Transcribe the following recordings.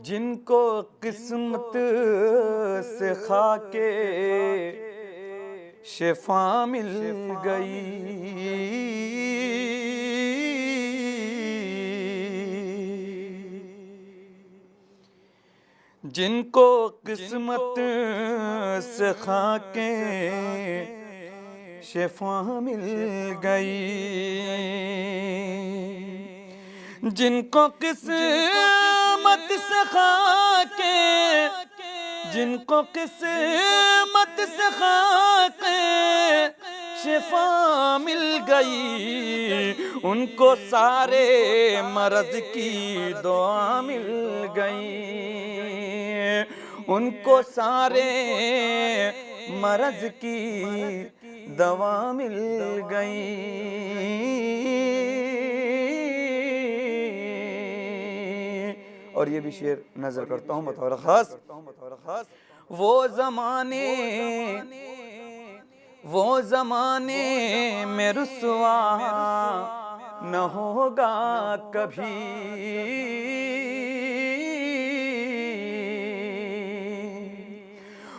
जिनको किस्मत से खाके शिफा मिल गई, जिनको किस्मत से खाके शिफा मिल गई, जिनको किस्मत से खाके, जिनको किस्मत से खाके शिफा मिल गई, उनको सारे मर्ज की दुआ मिल गई, उनको सारे मर्ज की दवा मिल गई। और ये भी शेर नजर करता हूँ बतौर खास, वो ज़माने में रुसवा न होगा कभी,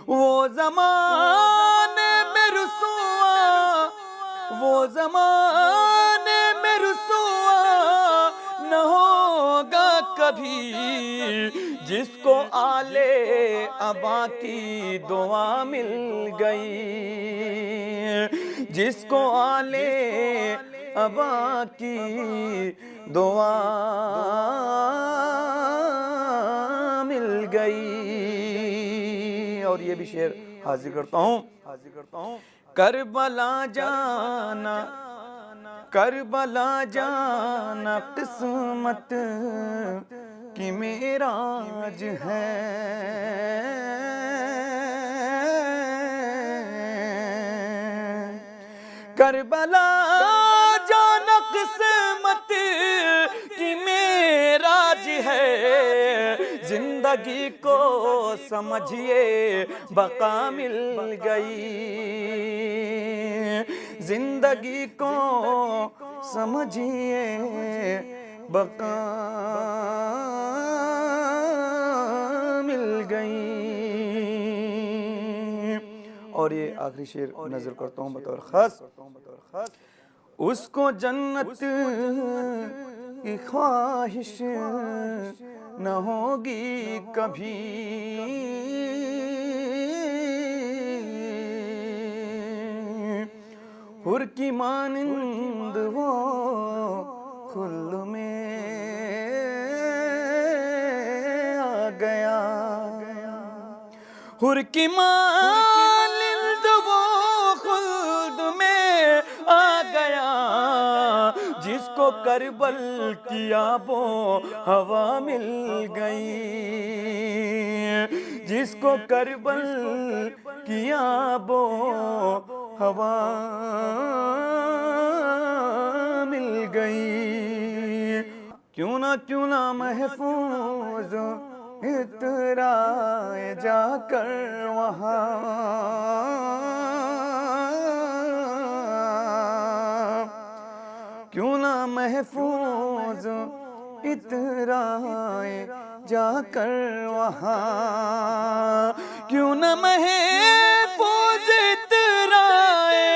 वो ज़माने में रुसवा, वो ज़माने में रुसवा न होगा कभी, जिसको आले अबा की दुआ मिल गई, जिसको आले अबा की दुआ मिल गई। और ये भी शेर हाजिर करता हूँ। करबला जाना, करबला जाना किस्मत की मेराज है, करबला जाना किस्मत की मेराज है, जिंदगी को समझिए बका मिल गई, जिंदगी को समझिए बका मिल गई। और ये आखिरी शेर नजर करता हूँ बतौर खास, उसको जन्नत की ख्वाहिश न होगी कभी, हुर की मानिंद वो खुल्द में आ गया, हुर की मानिंद वो खुल्द में आ गया, जिसको करबल की आबो हवा मिल गई, जिसको करबल की आबो हवा मिल गई। क्यों ना महफूज इतराए जाकर वहाँ, क्यों ना महफूज इतराए जाकर वहाँ, क्यों ना महफूज इतराए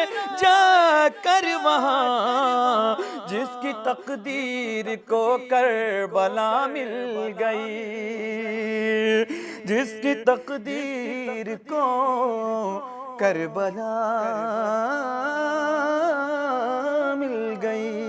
जाकर वहाँ, जिसकी तकदीर को करबला मिल गई, जिसकी तकदीर को करबला मिल गई।